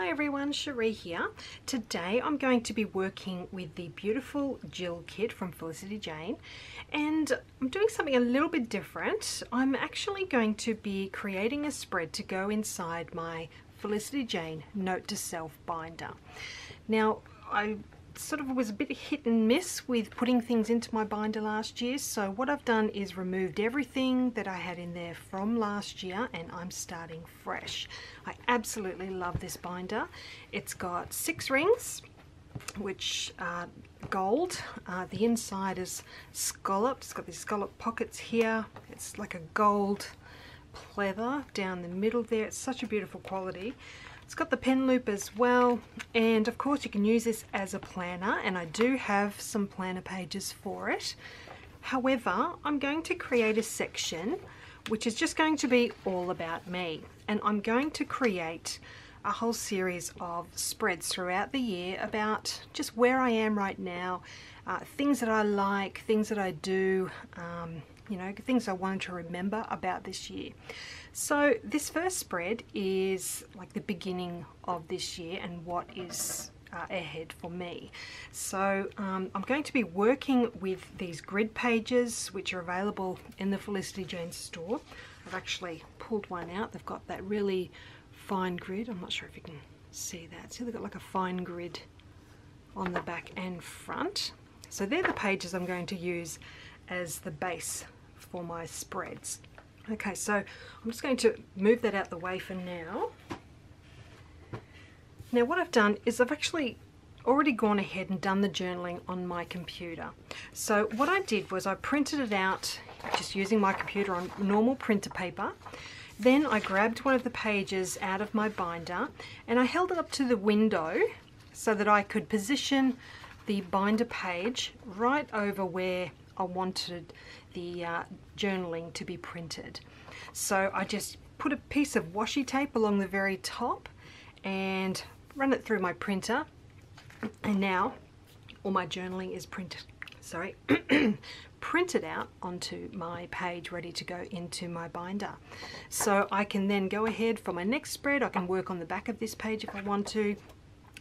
Hi everyone, Sheree here. Today I'm going to be working with the beautiful Jill Kit from Felicity Jane, and I'm doing something a little bit different. I'm actually going to be creating a spread to go inside my Felicity Jane Note to Self binder. Now, I sort of was a bit hit and miss with putting things into my binder last year, so what I've done is removed everything that I had in there from last year and I'm starting fresh. I absolutely love this binder. It's got 6 rings which are gold. The inside is scalloped. It's got these scalloped pockets here. It's like a gold pleather down the middle there. It's such a beautiful quality. It's got the pen loop as well, and of course you can use this as a planner, and I do have some planner pages for it. However, I'm going to create a section which is just going to be all about me, and I'm going to create a whole series of spreads throughout the year about just where I am right now, things that I like, things that I do, you know, things I wanted to remember about this year. So this first spread is like the beginning of this year and what is ahead for me. So I'm going to be working with these grid pages which are available in the Felicity Jane store. I've actually pulled one out. They've got that really fine grid. I'm not sure if you can see that. See, they've got like a fine grid on the back and front. So they're the pages I'm going to use as the base for my spreads. Okay, so I'm just going to move that out the way for now. Now what I've done is I've actually already gone ahead and done the journaling on my computer. So what I did was I printed it out just using my computer on normal printer paper. Then I grabbed one of the pages out of my binder and I held it up to the window so that I could position the binder page right over where I wanted the journaling to be printed. So I just put a piece of washi tape along the very top and run it through my printer, and now all my journaling is printed out onto my page, ready to go into my binder. So I can then go ahead for my next spread. I can work on the back of this page if I want to,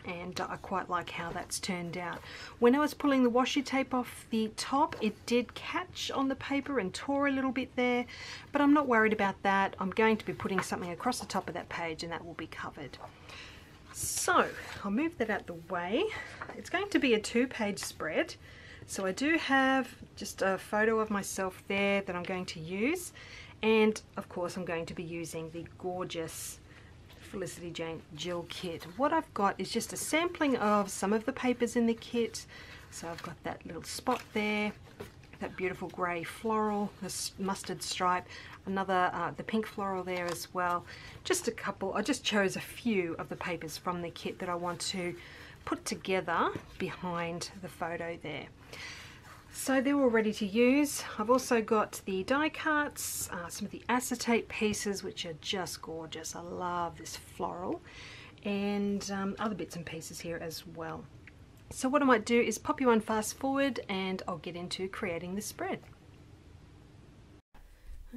and I quite like how that's turned out. When I was pulling the washi tape off the top, it did catch on the paper and tore a little bit there, but I'm not worried about that. I'm going to be putting something across the top of that page and that will be covered. So I'll move that out the way. It's going to be a 2-page spread. So I do have just a photo of myself there that I'm going to use, and of course I'm going to be using the gorgeous Felicity Jane Jill Kit. What I've got is just a sampling of some of the papers in the kit. So I've got that little spot there, that beautiful grey floral, this mustard stripe, another the pink floral there as well. Just a couple. I just chose a few of the papers from the kit that I want to put together behind the photo there. So they're all ready to use. I've also got the die cuts, some of the acetate pieces which are just gorgeous. I love this floral, and other bits and pieces here as well. So what I might do is pop you on fast forward and I'll get into creating the spread.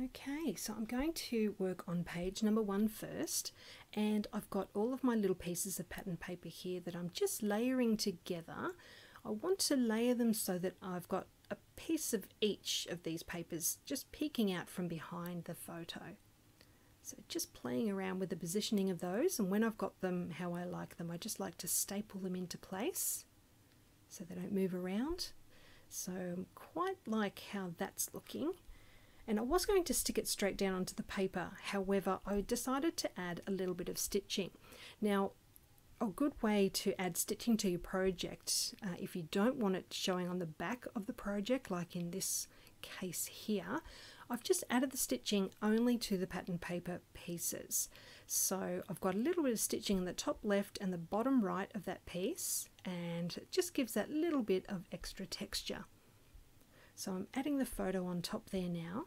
Okay, so I'm going to work on page number 1 first, and I've got all of my little pieces of pattern paper here that I'm just layering together. I want to layer them so that I've got a piece of each of these papers just peeking out from behind the photo. So just playing around with the positioning of those, and when I've got them how I like them, I just like to staple them into place so they don't move around. So I quite like how that's looking. And I was going to stick it straight down onto the paper, however I decided to add a little bit of stitching. Now, a good way to add stitching to your project, if you don't want it showing on the back of the project like in this case here, I've just added the stitching only to the pattern paper pieces. So I've got a little bit of stitching in the top left and the bottom right of that piece, and it just gives that little bit of extra texture. So I'm adding the photo on top there now,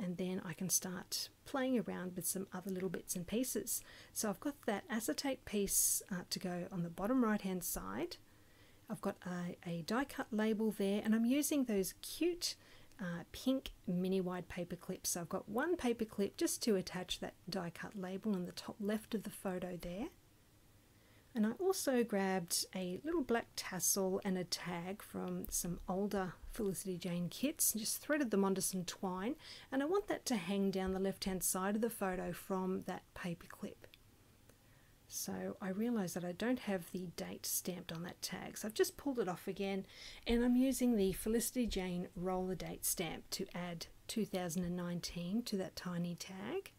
and then I can start playing around with some other little bits and pieces. So I've got that acetate piece to go on the bottom right hand side. I've got a die cut label there, and I'm using those cute pink mini wide paper clips. So I've got one paper clip just to attach that die cut label on the top left of the photo there. And I also grabbed a little black tassel and a tag from some older Felicity Jane kits, just threaded them onto some twine, and I want that to hang down the left hand side of the photo from that paper clip. So I realise that I don't have the date stamped on that tag, so I've just pulled it off again, and I'm using the Felicity Jane roller date stamp to add 2019 to that tiny tag.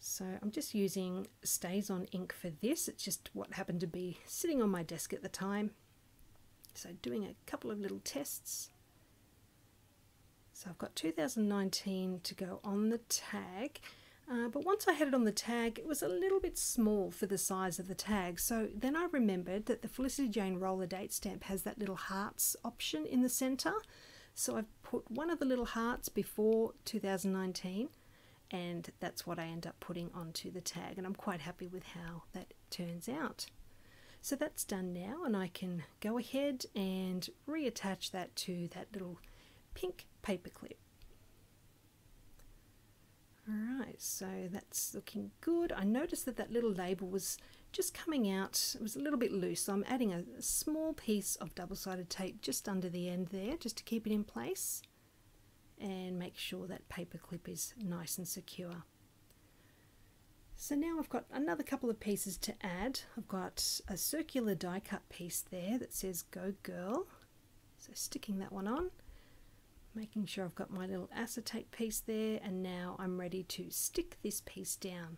So I'm just using StazOn ink for this. It's just what happened to be sitting on my desk at the time. So doing a couple of little tests. So I've got 2019 to go on the tag. But once I had it on the tag, it was a little bit small for the size of the tag. So then I remembered that the Felicity Jane roller date stamp has that little hearts option in the center. So I've put one of the little hearts before 2019. And that's what I end up putting onto the tag, and I'm quite happy with how that turns out. So that's done now, and I can go ahead and reattach that to that little pink paper clip. Alright, so that's looking good. I noticed that that little label was just coming out, it was a little bit loose, so I'm adding a small piece of double-sided tape just under the end there, just to keep it in place. And make sure that paper clip is nice and secure. So now I've got another couple of pieces to add. I've got a circular die cut piece there that says Go Girl. So sticking that one on, making sure I've got my little acetate piece there, and now I'm ready to stick this piece down.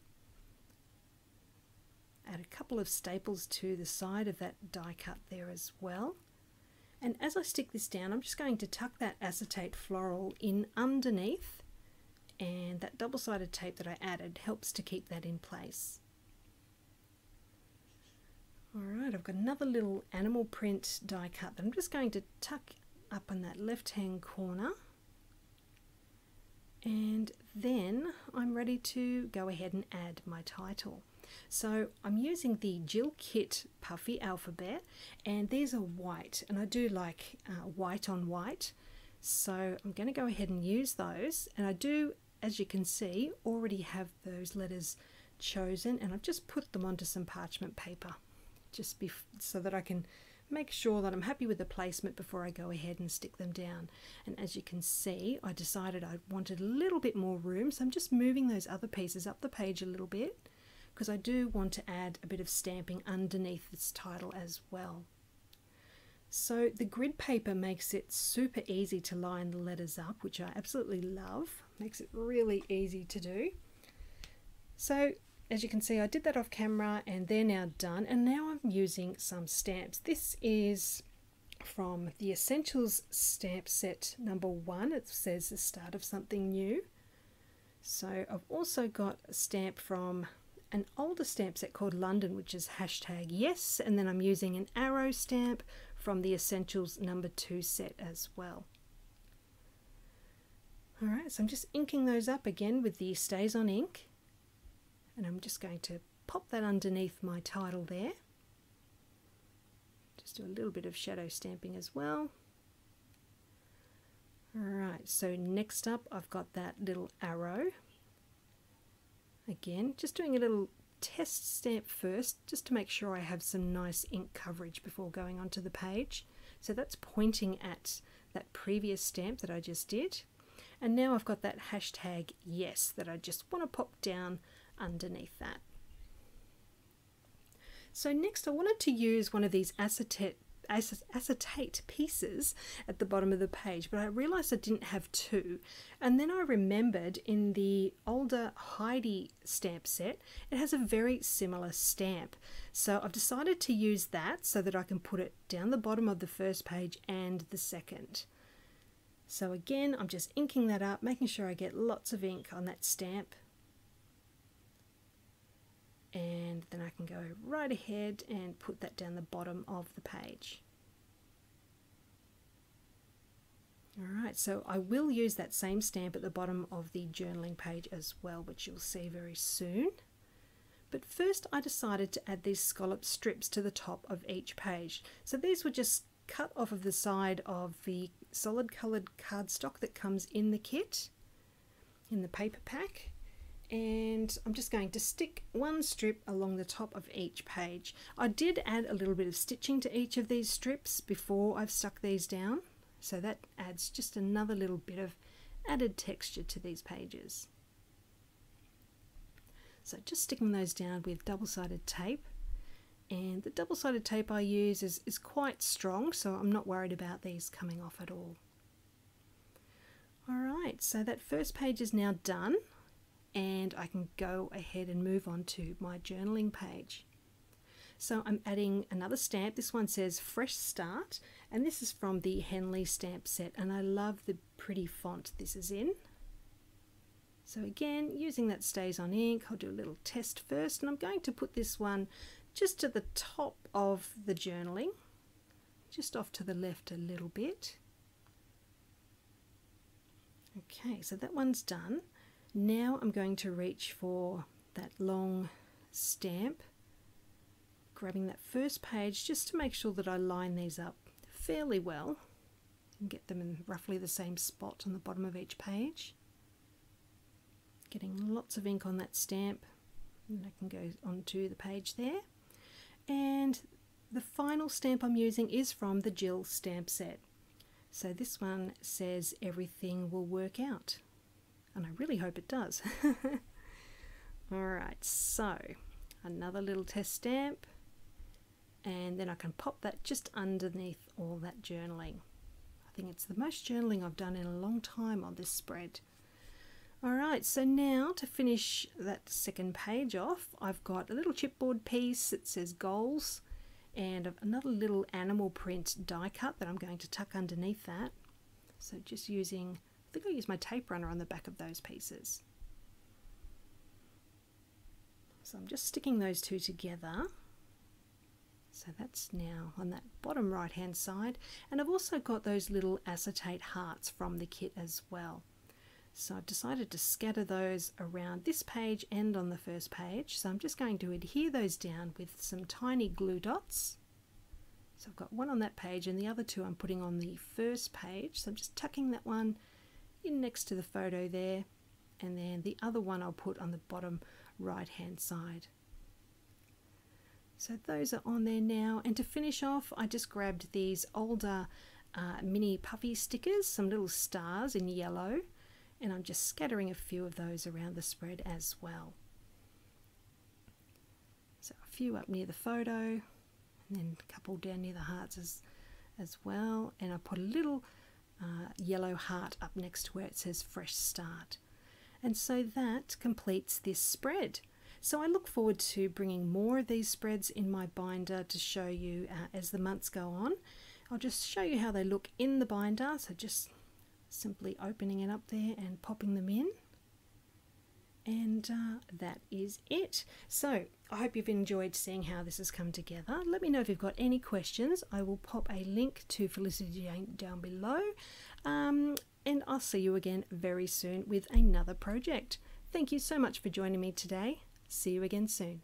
Add a couple of staples to the side of that die cut there as well. And as I stick this down, I'm just going to tuck that acetate floral in underneath, and that double-sided tape that I added helps to keep that in place. Alright, I've got another little animal print die cut that I'm just going to tuck up in that left-hand corner. And then I'm ready to go ahead and add my title. So I'm using the Jill Kit Puffy Alphabet, and these are white, and I do like white on white, so I'm going to go ahead and use those. And I do, as you can see, already have those letters chosen, and I've just put them onto some parchment paper just so that I can make sure that I'm happy with the placement before I go ahead and stick them down. And as you can see, I decided I wanted a little bit more room, so I'm just moving those other pieces up the page a little bit, because I do want to add a bit of stamping underneath this title as well. So the grid paper makes it super easy to line the letters up, which I absolutely love. Makes it really easy to do. So as you can see, I did that off camera, and they're now done, and now I'm using some stamps. This is from the Essentials stamp set number 1. It says the start of something new. So I've also got a stamp from an older stamp set called London, which is #yes, and then I'm using an arrow stamp from the Essentials number 2 set as well. Alright, so I'm just inking those up again with the StazOn ink, and I'm just going to pop that underneath my title there. Just do a little bit of shadow stamping as well. Alright, so next up I've got that little arrow. Again, just doing a little test stamp first, just to make sure I have some nice ink coverage before going onto the page. So that's pointing at that previous stamp that I just did. And now I've got that #yes that I just want to pop down underneath that. So next I wanted to use one of these acetate pieces at the bottom of the page, but I realized I didn't have two, and then I remembered in the older Heidi stamp set it has a very similar stamp, so I've decided to use that so that I can put it down the bottom of the first page and the second. So again, I'm just inking that up, making sure I get lots of ink on that stamp, and then I can go right ahead and put that down the bottom of the page. Alright, so I will use that same stamp at the bottom of the journaling page as well, which you'll see very soon. But first I decided to add these scalloped strips to the top of each page. So these were just cut off of the side of the solid coloured cardstock that comes in the kit, in the paper pack, and I'm just going to stick one strip along the top of each page. I did add a little bit of stitching to each of these strips before I've stuck these down, so that adds just another little bit of added texture to these pages. So just sticking those down with double-sided tape, and the double-sided tape I use is quite strong, so I'm not worried about these coming off at all. Alright, so that first page is now done, and I can go ahead and move on to my journaling page. So I'm adding another stamp. This one says Fresh Start, and this is from the Henley stamp set, and I love the pretty font this is in. So again, using that Stays On ink, I'll do a little test first, and I'm going to put this one just to the top of the journaling, just off to the left a little bit. Okay, so that one's done. Now I'm going to reach for that long stamp, grabbing that first page just to make sure that I line these up fairly well and get them in roughly the same spot on the bottom of each page. Getting lots of ink on that stamp, and I can go onto the page there. And the final stamp I'm using is from the Jill stamp set. So this one says Everything Will Work Out, and I really hope it does. Alright, so another little test stamp, and then I can pop that just underneath all that journaling. I think it's the most journaling I've done in a long time on this spread. Alright, so now to finish that second page off, I've got a little chipboard piece that says Goals, and another little animal print die cut that I'm going to tuck underneath that. So just using, I think I'll use my tape runner on the back of those pieces. So I'm just sticking those two together. So that's now on that bottom right hand side, and I've also got those little acetate hearts from the kit as well. So I've decided to scatter those around this page and on the first page. So I'm just going to adhere those down with some tiny glue dots. So I've got one on that page, and the other two I'm putting on the first page. So I'm just tucking that one in next to the photo there, and then the other one I'll put on the bottom right hand side. So those are on there now, and to finish off I just grabbed these older mini puffy stickers, some little stars in yellow, and I'm just scattering a few of those around the spread as well. So a few up near the photo, and then a couple down near the hearts as well, and I put a little yellow heart up next to where it says Fresh Start. And so that completes this spread. So I look forward to bringing more of these spreads in my binder to show you as the months go on. I'll just show you how they look in the binder, so just simply opening it up there and popping them in, and that is it. So I hope you've enjoyed seeing how this has come together. Let me know if you've got any questions. I will pop a link to Felicity Jane down below, and I'll see you again very soon with another project. Thank you so much for joining me today. See you again soon.